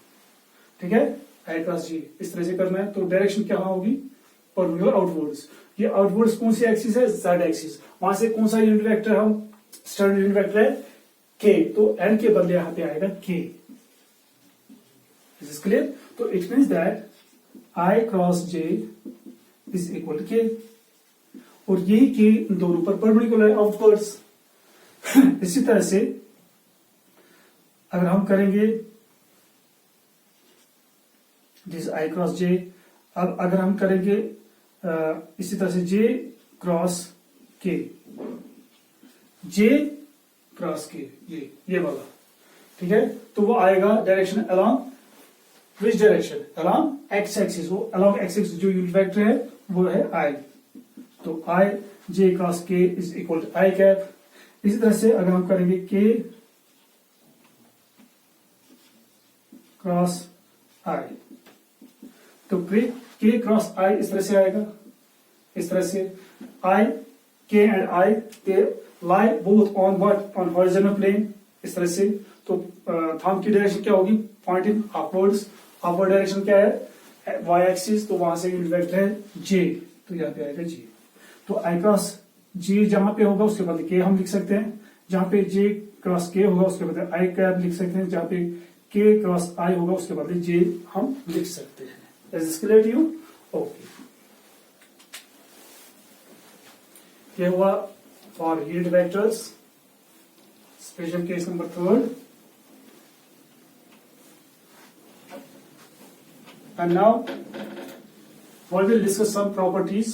ठीक है, आई क्रॉस जे इस तरह से करना है, तो डायरेक्शन क्या होगी? Perpendicular outwards. ये आउटवर्ड्स कौन सी एक्सिस है? Z axis. वहां से कौन सा यूनिट वेक्टर हम स्टैंडर्ड यूनिट वेक्टर है? के, तो एन के बदले यहां पे आएगा के। Is this clear? तो it means that I cross J is equal K, और यही के दोनों पर परपेंडिकुलर आउटवर्ड्स। इसी तरह से अगर हम करेंगे दिस आई क्रॉस जे, अब अगर हम करेंगे इसी तरह से जे क्रॉस के, जे क्रॉस के, ये वाला, ठीक है, तो वो आएगा direction along which direction? Along X axis. वो अलोंग एक्स एक्सिस जो यूनिट वेक्टर है वो है आई, तो i j cross k is equal to i cap. इसी तरह से अगर हम करेंगे के क्रॉस आई, तो के क्रॉस आई इस तरह से आएगा, इस तरह से i k and i they lie both on what? On horizontal plane, इस तरह से। तो थंब की डायरेक्शन क्या होगी? Poynting upwards. अपवर्ड डायरेक्शन क्या है? वाई एक्सिस, तो वहां से यूनिट वेक्टर है जे, तो यहाँ पे आएगा जे। तो आई क्रॉस जे जहां पे होगा उसके बदले के हम लिख सकते हैं, जहां पे जे क्रॉस के होगा उसके बदले आई कैप लिख सकते हैं, जहां पे के क्रॉस आई होगा उसके बदले जे हम लिख सकते हैं। Is this clear to you? Okay. ये हुआ for unit vectors, special case number 3rd. And now we will discuss some properties.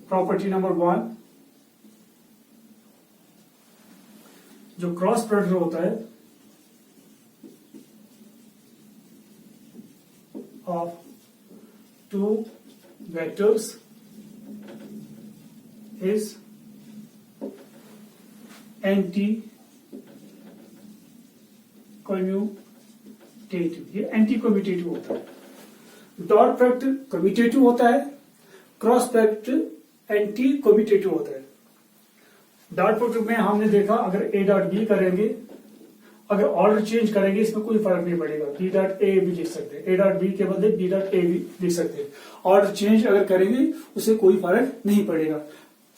Property number 1, जो क्रॉस प्रोडक्ट होता है of two vectors is anti-commutative। ये एंटी-कम्यूटेटिव होता है। डॉट प्रोडक्ट कम्यूटेटिव होता है, क्रॉस प्रोडक्ट एंटी-कम्यूटेटिव होता है। डॉट प्रोडक्ट में हमने देखा अगर ए डॉट बी करेंगे, अगर ऑर्डर चेंज करेंगे इसमें कोई फर्क नहीं पड़ेगा, बी डॉट ए भी लिख सकते हैं, ए डॉट बी के बदले बी डॉट ए भी लिख सकते हैं। ऑर्डर चेंज अगर करेंगे उससे कोई फर्क नहीं पड़ेगा,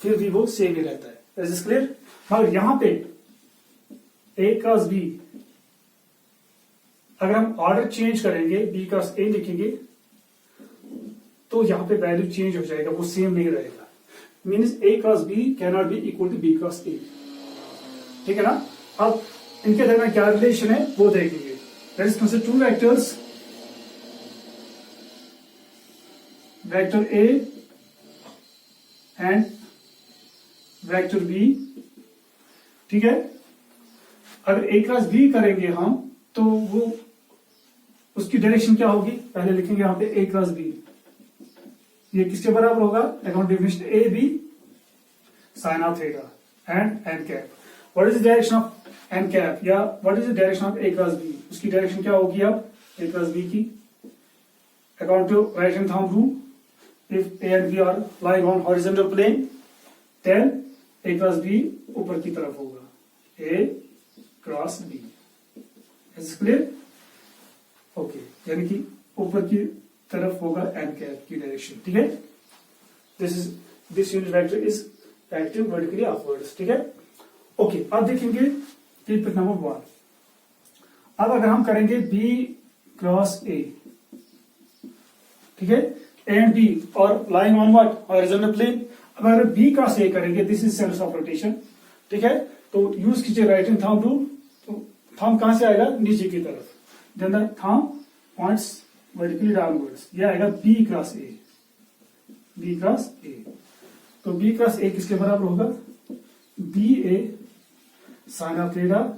फिर भी वो सेम ही रहता है। Is this clear? मगर यहां पे ए क्रॉस बी, अगर हम ऑर्डर चेंज करेंगे, बी क्रॉस ए लिखेंगे, तो यहां पे वैल्यू चेंज हो जाएगा, वो सेम नहीं रहेगा। Means A cross B can not be equal to B cross A, ठीक है ना? अब इनके दरमियान क्या रिलेशन है वो देखेंगे। That is consider two vectors, vector A and vector B, ठीक है। अगर ए क्रॉस बी करेंगे हम तो वो उसकी डायरेक्शन क्या होगी? पहले लिखेंगे यहां पे ए क्रॉस बी, ये किसके बराबर होगा? According to definition A B sine of theta and N cap. What is the direction of N cap, या what is the direction of A cross B? उसकी डायरेक्शन क्या होगी अब ए क्रॉस बी की? According to right hand thumb rule, if A and B are lying on horizontal plane, then A cross B ऊपर की तरफ होगा, A cross B। Is it clear? Okay, यानी कि ऊपर की तरफ होगा n कैप की डायरेक्शन, ठीक है। This unit vector is acting vertically upwards, ठीक है। ओके, अब देखेंगे टिप नंबर 1। अब अगर हम करेंगे B क्रॉस A, ठीक है, and B are lying on what? Horizontal plane. अब अगर बी क्रॉस ए करेंगे, this is centre of rotation, ठीक है, तो यूज कीजिए राइट हैंड थंब रूल। तो थंब कहां से आएगा? नीचे की तरफ, then the thumb points vertically downwards, ये आएगा B cross A, B cross A. तो बी क्रॉस ए किसके बराबर होगा? B A sine of theta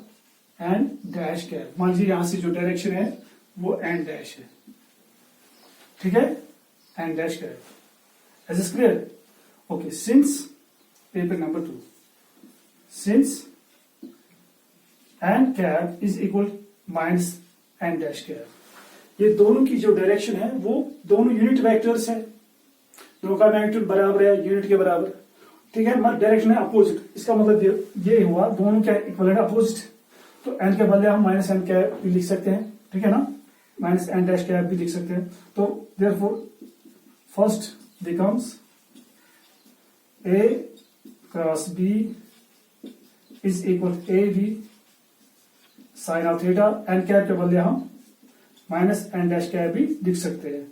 N dash cap. मान लीजिए यहां से जो डायरेक्शन है वो एन डैश है, ठीक है, N dash cap. Is this clear? Okay, since paper number 2, since N cap is equal minus N dash cap, ये दोनों की जो डायरेक्शन है वो दोनों यूनिट वेक्टर्स है, दोनों का मैग्नीट्यूड बराबर है, यूनिट के बराबर, ठीक है, मतलब डायरेक्शन है अपोजिट। इसका मतलब ये हुआ दोनों क्या इक्वलेंट अपोजिट, तो एन के बदले हम माइनस एन कैप भी लिख सकते हैं, ठीक है ना, माइनस एन डैश कैप भी लिख सकते हैं। तो therefore first becomes A cross B is equal A B sine of theta, N cap के बदले हम माइनस एन डैश कैप भी लिख सकते हैं।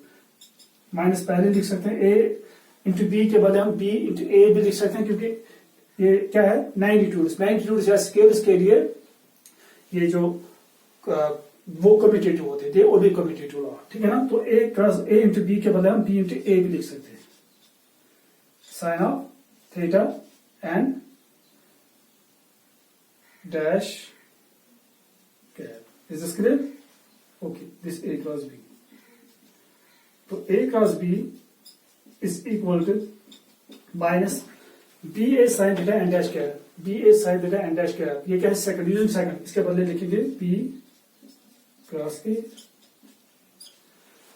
माइनस पहले लिख सकते हैं, ए इंटू बी के बदले हम बी इंटू ए भी लिख सकते हैं, क्योंकि ये क्या है, मैग्नीट्यूड्स या स्केल्स के लिए ये जो वो कम्यूटेटिव होते हैं, वो भी कम्यूटेटिव लॉ, ठीक है ना। तो A cross A into B के बदले हम बी इंटू ए भी लिख सकते हैं, sine of theta N dash cap. Is this clear? Okay, this A cross B, तो A cross B is equal to minus B A sine theta N dash cap, B A sine theta N dash cap, ये क्या है, second, using second, इसके बदले लिखेंगे B cross A.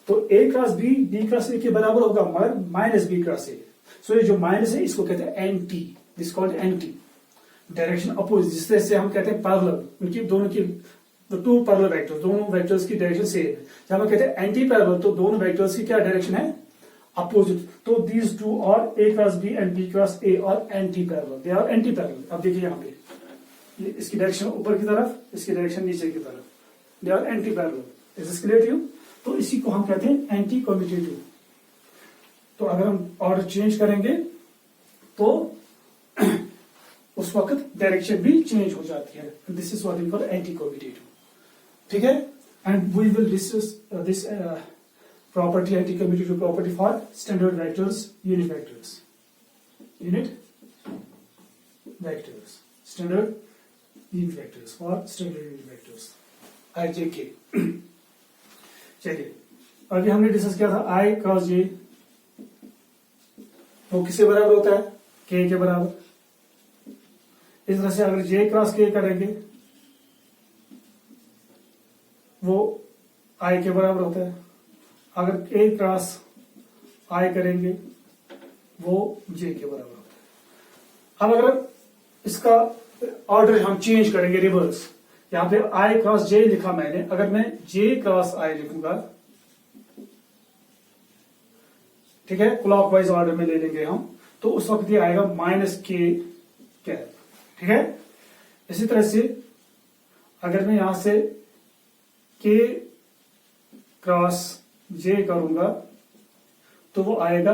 तो A cross B cross A के बराबर होगा मगर minus B cross A. So ये जो माइनस है इसको कहते हैं anti, this called anti, direction opposite, जिस तरह से हम कहते हैं पैरेलल, उनकी दोनों की टू पैरेलल वेक्टर्स, दोनों वेक्टर्स की डायरेक्शन सेम है। जब हम कहते हैं एंटी पैरेलल, तो दोनों वेक्टर्स की क्या डायरेक्शन है, अपोजिट। तो दीज टू और A cross B and B cross A और anti parallel, they are anti parallel. अब देखिए यहाँ पे इसकी डायरेक्शन ऊपर की तरफ, इसकी डायरेक्शन नीचे की तरफ, they are anti parallel. Is this clear to you? तो इसी को हम कहते हैं एंटी कम्यूटेटिव। तो अगर हम ऑर्डर चेंज करेंगे तो उस वक्त डायरेक्शन भी चेंज हो जाती है। This is what we call anti commutative, ठीक है। And we will discuss this property, anti-commutative property for standard vectors, unit vectors, standard unit vectors for standard unit vectors, I, J, K। चलिए, अभी हमने discuss किया था I cross J, वो किसके बराबर होता है, K के बराबर। इस तरह से अगर J क्रॉस K करेंगे वो I के बराबर होता है, अगर ए क्रॉस आई करेंगे वो जे के बराबर होता है। अब अगर इसका ऑर्डर हम चेंज करेंगे रिवर्स, यहां पे आई क्रॉस जे लिखा मैंने, अगर मैं जे क्रॉस आई लिखूंगा, ठीक है, क्लॉकवाइज ऑर्डर में ले लेंगे हम, तो उस वक्त ये आएगा माइनस के कैप, ठीक है। इसी तरह से अगर मैं यहां से के क्रॉस जे करूंगा तो वो आएगा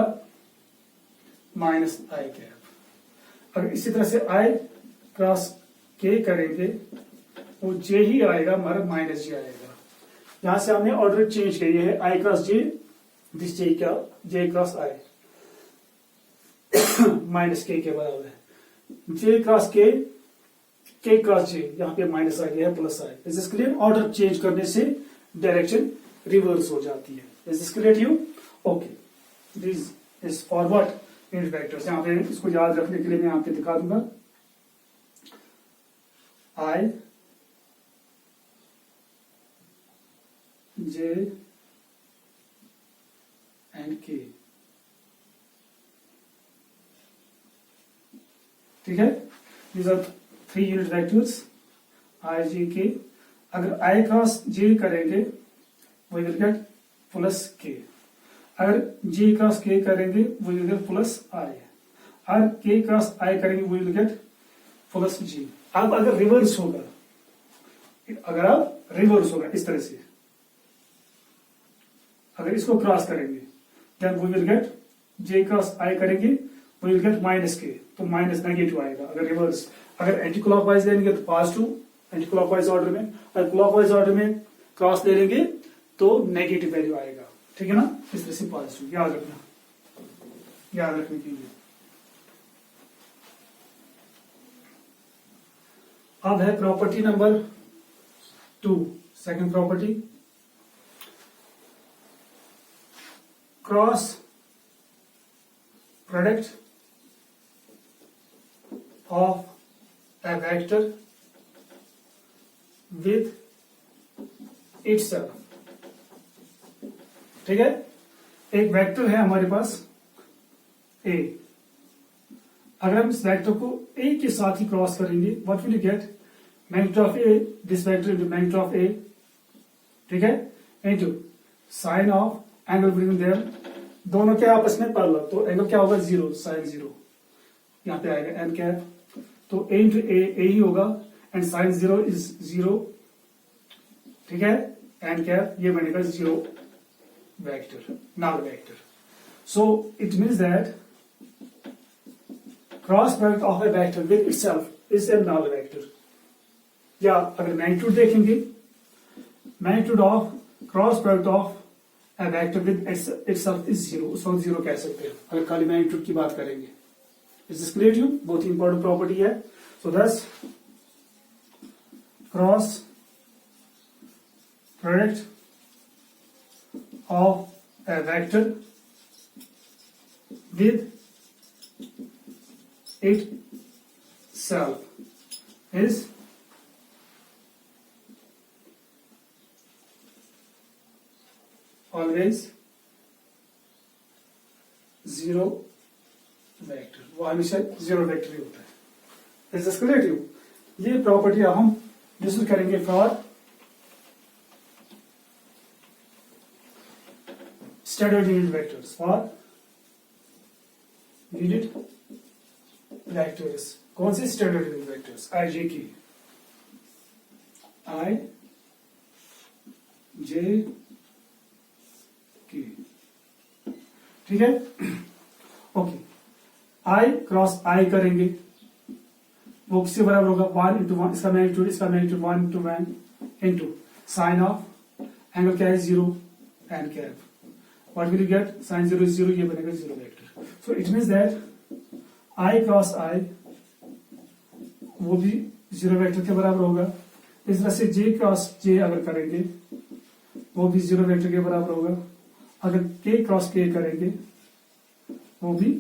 माइनस आई कैप। अगर इसी तरह से आई क्रॉस के करेंगे वो जे ही आएगा, मगर माइनस जे आएगा। यहां से हमने ऑर्डर चेंज किया है, I cross J, this J cross I minus K बराबर है, जे क्रॉस के क्रॉस जे, यहां पे माइनस आ गया है, plus i. Is this clear? Order change करने से डायरेक्शन रिवर्स हो जाती है। Is this clear to you? Okay, this is for what, unit vectors. यहां पे इसको याद रखने के लिए मैं आपको दिखा दूंगा, आई जे एंड के, ठीक है। These are three unit vectors, I J K. अगर आई क्रॉस जे करेंगे वो विल गेट प्लस के, अगर जे क्रॉस के करेंगे वो विल गेट प्लस आई, और के क्रॉस आई करेंगे वो विल गेट प्लस जी। अब अगर रिवर्स होगा, इस तरह से अगर इसको क्रॉस करेंगे then we will get, J cross I करेंगे वी विल गेट माइनस के, तो माइनस नेगेटिव आएगा। अगर रिवर्स, अगर एंटी क्लॉकवाइज लेंगे तो पॉजिटिव एंटी क्लॉकवाइज ऑर्डर में, अगर क्लॉकवाइज ऑर्डर में क्रॉस ले लेंगे तो नेगेटिव वैल्यू आएगा, ठीक है ना। इस तरह से पॉजिटिव, याद रखने के लिए। अब है property number 2 second property, cross product of a vector with itself. ठीक है, एक वेक्टर है हमारे पास a, अगर हम इस वेक्टर को a के साथ ही क्रॉस करेंगे, what will you gate? Magnitude of a, this vector into magnitude of a, ठीक है, into sine of angle between them, दोनों के आपस में पैरेलल, तो एंगल क्या होगा? 0, साइन 0 यहां पे आएगा एन कैप, तो a इंटू ए ही होगा, एंड साइन 0 इज 0, ठीक है, एन कैप ये बनेगा 0 vector, null vector. So it means that cross product of a vector with itself is a null vector. या अगर मैग्नीट्यूड देखेंगे, magnitude of cross product of a vector with itself is 0, उसको 0 कह सकते हैं अगर खाली मैग्नीट्यूड की बात करेंगे. Is this clear to you? बहुत ही इंपॉर्टेंट प्रॉपर्टी है. So thus cross product of a vector with itself is always 0 vector, वो हमेशा 0 वेक्टर ही होता है. Is this clear to you? ये प्रॉपर्टी हम यूज करेंगे for standard unit vectors, for unit vectors. कौन से स्टैंडर्ड यूनिट वेक्टर्स? आई जे की, आई जे की, ठीक है. ओके, आई क्रॉस आई करेंगे, वो किसके बराबर होगा? 1 इंटू 1, इसका magnitude 1 into 1 into sine of angle क्या है? 0 N cap. What will you get? Sine 0 is 0, ये बनेगा 0 vector. So it means that I cross I वो भी 0 वेक्टर के बराबर होगा. इस तरह से जे क्रॉस जे अगर करेंगे वो भी 0 वेक्टर के बराबर होगा. अगर के क्रॉस के करेंगे वो भी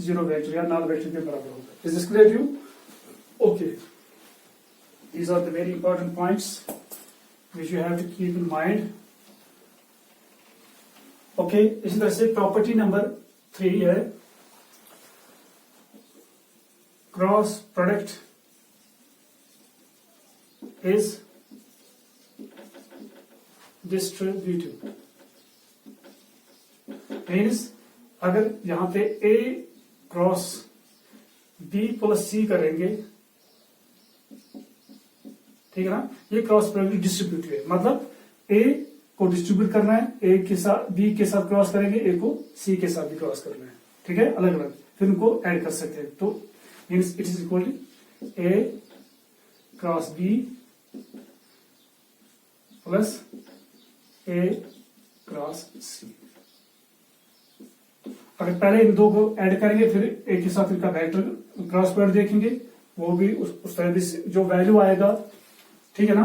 0 वेक्टर या नल वेक्टर के बराबर होगा. Is this clear to you? Okay, these are the very important points which you have to keep in mind. Okay, इसी तरह से प्रॉपर्टी नंबर 3 है cross product is distributive. Means अगर यहां पे A cross B plus C करेंगे, ठीक है ना, ये क्रॉस प्रोडक्ट डिस्ट्रीब्यूटिव है. मतलब A को डिस्ट्रीब्यूट करना है, A के साथ B के साथ क्रॉस करेंगे, A को C के साथ भी क्रॉस करना है, ठीक है, अलग अलग, फिर उनको ऐड कर सकते हैं. तो means it is equal to A cross B plus A cross C. अगर पहले इन दो को ऐड करेंगे फिर एक के साथ इनका वेक्टर क्रॉस प्रोडक्ट देखेंगे, वो भी उस तरह भी जो वैल्यू आएगा, ठीक है ना.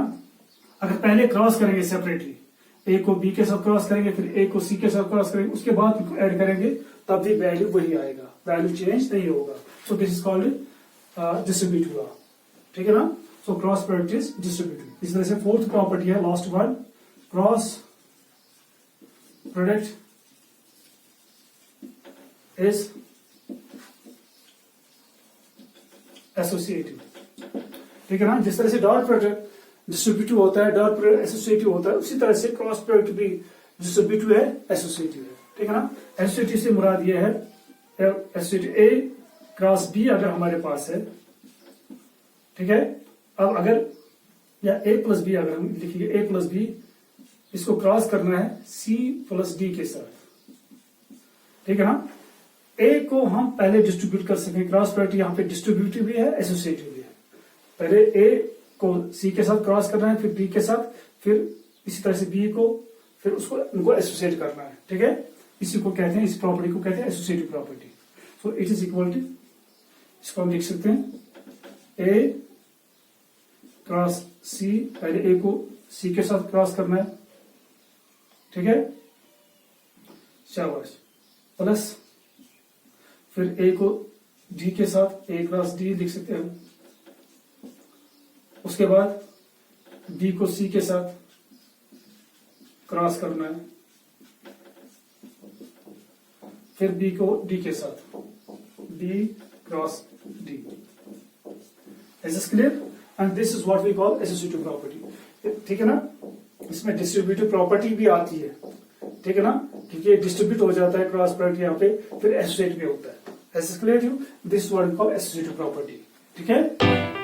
अगर पहले क्रॉस करेंगे सेपरेटली, ए को बी के साथ क्रॉस करेंगे, फिर ए को सी के साथ क्रॉस करेंगे, उसके बाद इनको ऐड करेंगे, तब भी वैल्यू वही आएगा, वैल्यू चेंज नहीं होगा. So this is called distributive law, ठीक है ना. सो क्रॉस प्रोडक्ट इज डिस्ट्रीब्यूटिव. इस तरह से फोर्थ प्रॉपर्टी है, last one, cross product is associative. ठीक है ना. जिस तरह से डॉट प्रोडक्ट डिस्ट्रीब्यूटिव होता है, डॉट प्रोडक्ट एसोसिएटिव होता है, उसी तरह से क्रॉस प्रोडक्ट भी डिस्ट्रीब्यूटिव है, एसोसिएटिव है. ठीक है ना. एसोसिएटिव से मुराद ये है, एसोसिएटिव ए क्रॉस बी अगर हमारे पास है, ठीक है. अब अगर या ए प्लस बी अगर हम लिखेंगे, ए प्लस बी, इसको क्रॉस करना है सी प्लस डी के साथ. ठीक है ना. ए को हम पहले डिस्ट्रीब्यूट कर सकें, क्रॉस प्रोडक्ट यहाँ पे डिस्ट्रीब्यूटिव भी है, एसोसिएटिव भी है. पहले ए को सी के साथ क्रॉस करना है, फिर बी के साथ, फिर इसी तरह से बी को, फिर उसको उनको एसोसिएट करना है. ठीक है. इसी को कहते हैं, इस प्रॉपर्टी को कहते हैं associative property. So it is equal to, इसको हम लिख सकते हैं ए क्रॉस सी, पहले ए को सी के साथ क्रॉस करना है, ठीक है, शाबाश, प्लस फिर ए को डी के साथ ए क्रॉस डी लिख सकते हैं। उसके बाद बी को सी के साथ क्रॉस करना है, फिर बी को डी के साथ B cross D. Is this clear? And this is what we call associative property. ठीक है ना, इसमें डिस्ट्रीब्यूटिव प्रॉपर्टी भी आती है, ठीक है ना, क्योंकि डिस्ट्रीब्यूट हो जाता है क्रॉस प्रोडक्ट यहाँ पे, फिर एसोसिएट भी होता है। Is this clear to? This is what we call associative property. ठीक है।